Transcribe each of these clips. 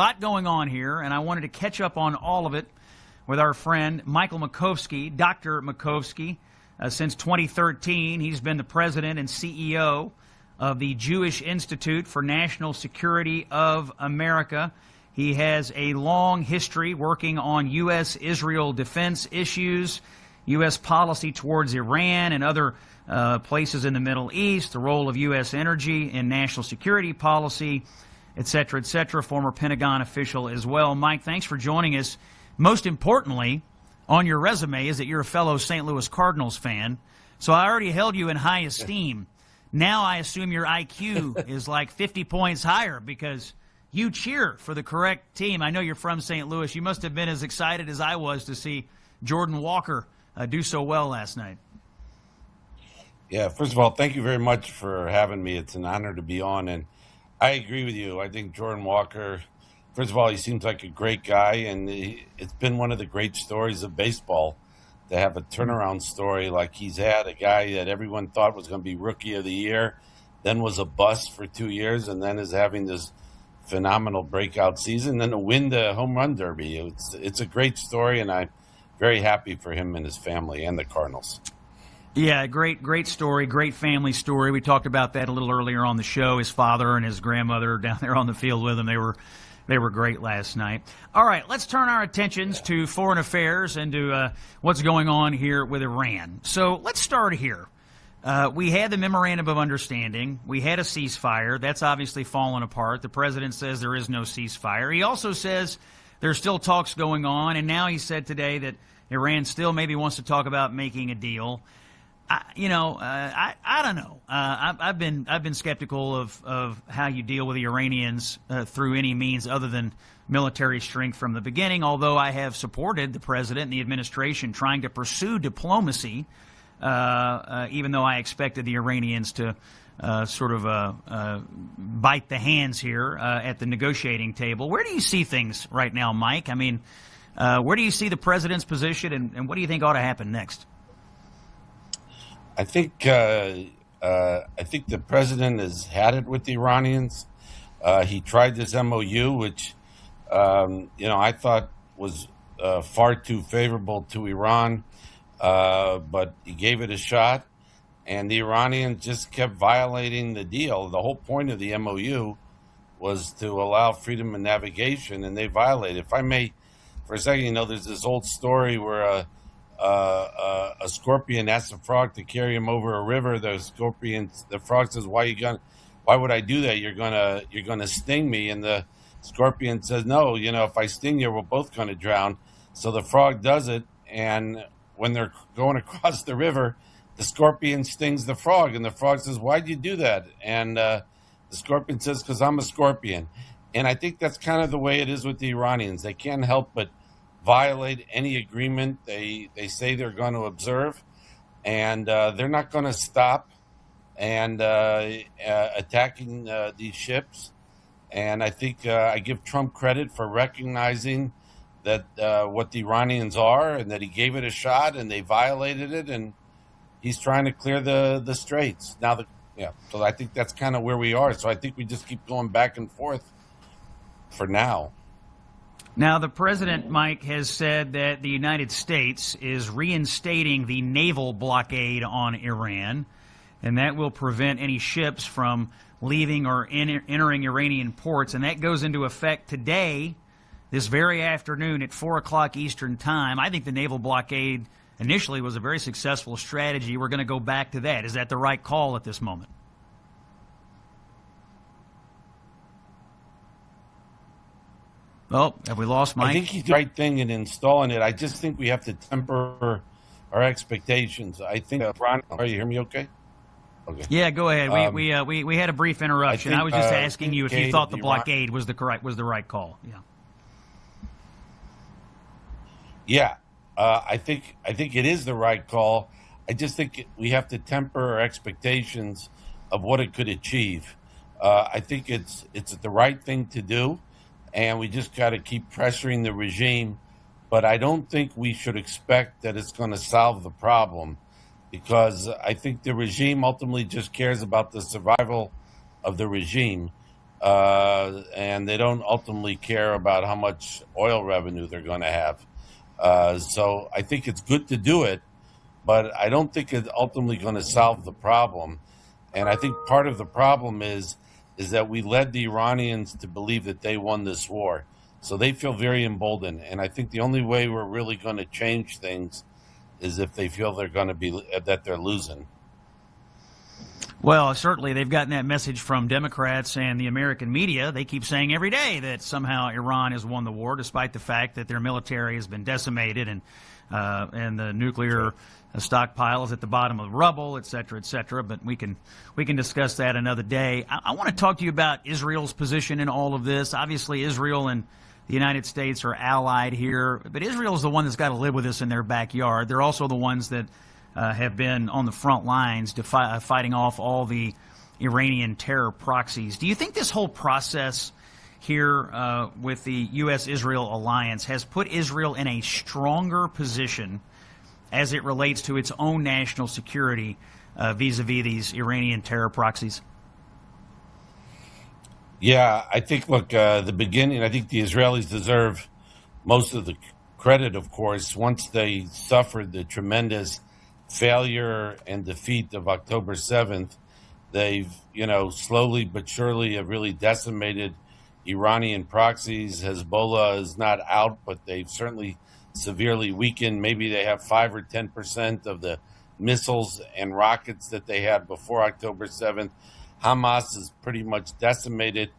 A lot going on here, and I wanted to catch up on all of it with our friend Michael Makovsky, Dr. Makovsky. Since 2013, he's been the president and CEO of the Jewish Institute for National Security of America. He has a long history working on U.S. Israel defense issues, U.S. policy towards Iran and other places in the Middle East, the role of U.S. energy in national security policy, et cetera, former Pentagon official as well. Mike, thanks for joining us. Most importantly, on your resume is that you're a fellow St. Louis Cardinals fan, so I already held you in high esteem. Now I assume your IQ is like 50 points higher because you cheer for the correct team. I know you're from St. Louis. You must have been as excited as I was to see Jordan Walker do so well last night. Yeah, first of all, thank you very much for having me. It's an honor to be on, and I agree with you. I think Jordan Walker, first of all, he seems like a great guy, and it's been one of the great stories of baseball to have a turnaround story like he's had, a guy that everyone thought was going to be Rookie of the Year, then was a bust for 2 years, and then is having this phenomenal breakout season, then to win the home run derby. It's a great story, and I'm very happy for him and his family and the Cardinals. Yeah, great story, great family story. We talked about that a little earlier on the show. His father and his grandmother down there on the field with him. They were great last night. All right, let's turn our attentions to foreign affairs and to what's going on here with Iran. So let's start here. We had the memorandum of understanding. We had a ceasefire. That's obviously fallen apart. The president says there is no ceasefire. He also says there's still talks going on, and now he said today that Iran still maybe wants to talk about making a deal. I don't know. I've been skeptical of how you deal with the Iranians through any means other than military strength from the beginning, although I have supported the president and the administration trying to pursue diplomacy, even though I expected the Iranians to bite the hands here at the negotiating table. Where do you see things right now, Mike? I mean, where do you see the president's position, and what do you think ought to happen next? I think the president has had it with the Iranians. He tried this MOU, which I thought was far too favorable to Iran, but he gave it a shot, and the Iranians just kept violating the deal. The whole point of the MOU was to allow freedom of navigation, and they violated. If I may, for a second, there's this old story where a scorpion asks a frog to carry him over a river. The frog says, "Why would I do that? You're gonna sting me." And the scorpion says, "No, if I sting you, we're both gonna drown." So the frog does it, and when they're going across the river, the scorpion stings the frog, and the frog says, "Why'd you do that?" And the scorpion says, "Because I'm a scorpion." And I think that's kind of the way it is with the Iranians. They can't help but violate any agreement they say they're going to observe, and they're not going to stop and attacking these ships. And I think I give Trump credit for recognizing that what the Iranians are, and that he gave it a shot and they violated it, and he's trying to clear the straits now. So I think that's kind of where we are. So I think we just keep going back and forth for now. Now, the president, Mike, has said that the United States is reinstating the naval blockade on Iran, and that will prevent any ships from leaving or entering Iranian ports. And that goes into effect today, this very afternoon at 4 o'clock Eastern Time. I think the naval blockade initially was a very successful strategy. We're going to go back to that. Is that the right call at this moment? Oh, have we lost Mike? I think he's the right thing in installing it. I just think we have to temper our expectations. I think, Ron, are you hear me okay? Okay. Yeah, go ahead. We had a brief interruption. I was just asking you if you thought the blockade was the right call. Yeah. I think it is the right call. I just think we have to temper our expectations of what it could achieve. I think it's the right thing to do, and we just got to keep pressuring the regime. But I don't think we should expect that it's going to solve the problem, because I think the regime ultimately just cares about the survival of the regime. and they don't ultimately care about how much oil revenue they're going to have. So I think it's good to do it, but I don't think it's ultimately going to solve the problem. And I think part of the problem is that we led the Iranians to believe that they won this war. So they feel very emboldened. And I think the only way we're really going to change things is if they feel that they're losing. Well, certainly they've gotten that message from Democrats and the American media. They keep saying every day that somehow Iran has won the war, despite the fact that their military has been decimated and the nuclear stockpile is at the bottom of the rubble, et cetera, et cetera. But we can discuss that another day. I want to talk to you about Israel's position in all of this. Obviously, Israel and the United States are allied here, but Israel is the one that's got to live with this in their backyard. They're also the ones that have been on the front lines fighting off all the Iranian terror proxies. Do you think this whole process here with the U.S. Israel alliance has put Israel in a stronger position as it relates to its own national security vis-a-vis these Iranian terror proxies? Yeah, I think, look, the beginning, I think the Israelis deserve most of the credit, of course, once they suffered the tremendous failure and defeat of October 7th. They've, slowly but surely have really decimated Iranian proxies. Hezbollah is not out, but they've certainly severely weakened. Maybe they have 5 or 10% of the missiles and rockets that they had before October 7th. Hamas is pretty much decimated.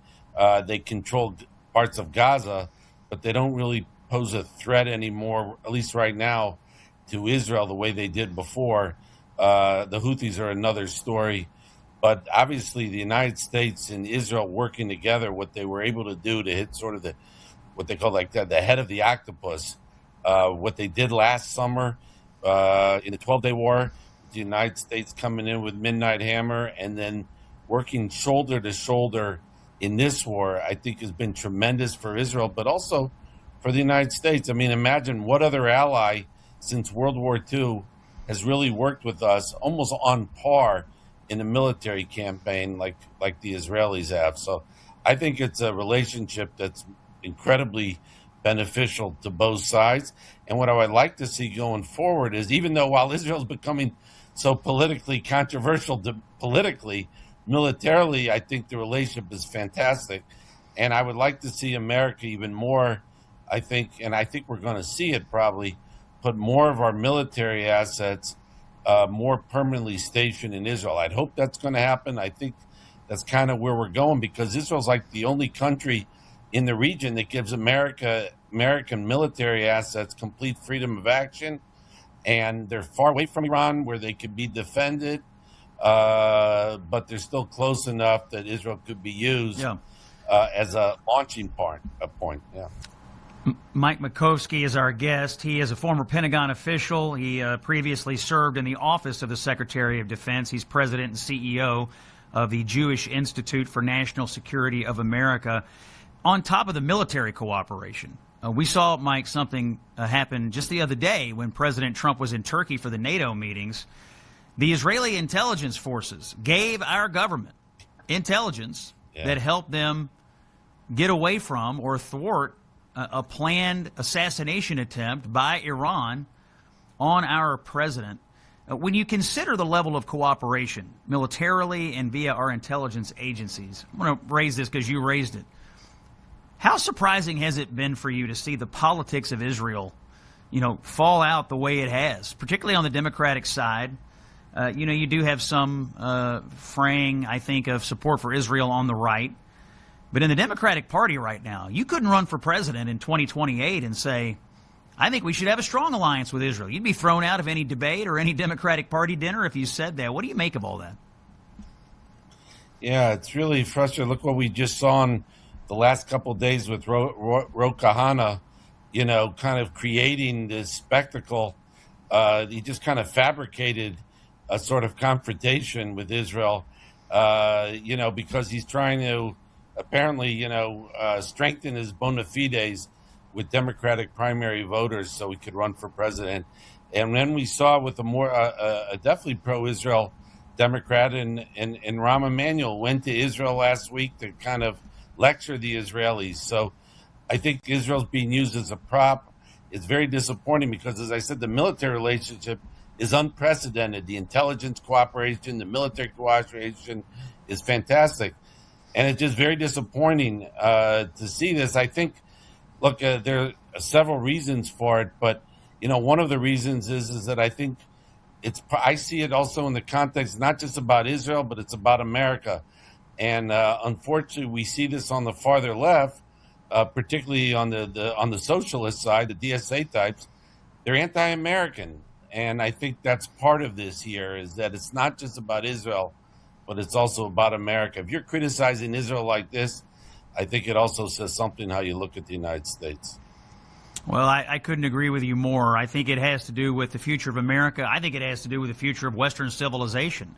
They control parts of Gaza, but they don't really pose a threat anymore, at least right now, to Israel the way they did before. The Houthis are another story. But obviously the United States and Israel working together, what they were able to do to hit sort of what they call like the head of the octopus, what they did last summer in the 12-day war, the United States coming in with Midnight Hammer and then working shoulder to shoulder in this war, I think has been tremendous for Israel, but also for the United States. I mean, imagine what other ally since World War II has really worked with us almost on par in a military campaign like the Israelis have. So I think it's a relationship that's incredibly beneficial to both sides. And what I would like to see going forward is, even though while Israel's becoming so politically controversial politically, militarily, I think the relationship is fantastic. And I would like to see America even more, I think we're going to see it probably, put more of our military assets more permanently stationed in Israel. I'd hope that's going to happen. I think that's kind of where we're going, because Israel's like the only country in the region that gives American military assets complete freedom of action, and they're far away from Iran where they could be defended, but they're still close enough that Israel could be used as a launching point. Yeah. Mike Makovsky is our guest. He is a former Pentagon official. He previously served in the office of the Secretary of Defense. He's president and CEO of the Jewish Institute for National Security of America. On top of the military cooperation, we saw, Mike, something happen just the other day when President Trump was in Turkey for the NATO meetings. The Israeli intelligence forces gave our government intelligence that helped them get away from or thwart a planned assassination attempt by Iran on our president. When you consider the level of cooperation militarily and via our intelligence agencies, I want to raise this because you raised it. How surprising has it been for you to see the politics of Israel, fall out the way it has, particularly on the Democratic side? You do have some fraying, I think, of support for Israel on the right. But in the Democratic Party right now, you couldn't run for president in 2028 and say, I think we should have a strong alliance with Israel. You'd be thrown out of any debate or any Democratic Party dinner if you said that. What do you make of all that? Yeah, it's really frustrating. Look what we just saw in the last couple of days with Ro Khanna, kind of creating this spectacle. He just kind of fabricated a sort of confrontation with Israel, because he's trying to apparently, strengthen his bona fides with Democratic primary voters so he could run for president. And then we saw with a definitely pro-Israel Democrat and Rahm Emanuel went to Israel last week to kind of lecture the Israelis. So I think Israel's being used as a prop. It's very disappointing because, as I said, the military relationship is unprecedented. The intelligence cooperation, the military cooperation is fantastic. And it's just very disappointing to see this. I think, look, there are several reasons for it, but, one of the reasons is that I think I see it also in the context, not just about Israel, but it's about America. And unfortunately, we see this on the farther left, particularly on the socialist side, the DSA types. They're anti-American. And I think that's part of this here, is that it's not just about Israel, but it's also about America. If you're criticizing Israel like this, I think it also says something how you look at the United States. Well, I couldn't agree with you more. I think it has to do with the future of America. I think it has to do with the future of Western civilization.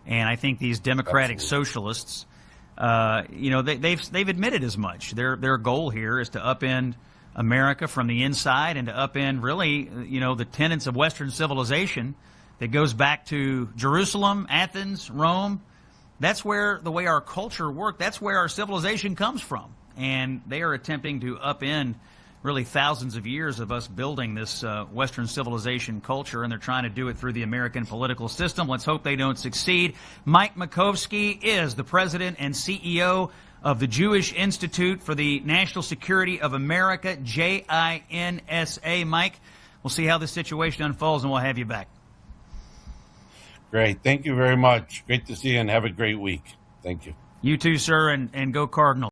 And I think these democratic socialists, they've admitted as much. Their goal here is to upend America from the inside and to upend really, the tenets of Western civilization that goes back to Jerusalem, Athens, Rome. That's where the way our culture worked, that's where our civilization comes from. And they are attempting to upend really thousands of years of us building this Western civilization culture, and they're trying to do it through the American political system. Let's hope they don't succeed. Mike Makovsky is the president and CEO of the Jewish Institute for the National Security of America, JINSA. Mike, we'll see how this situation unfolds, and we'll have you back. Great. Thank you very much. Great to see you, and have a great week. Thank you. You too, sir, and go Cardinals.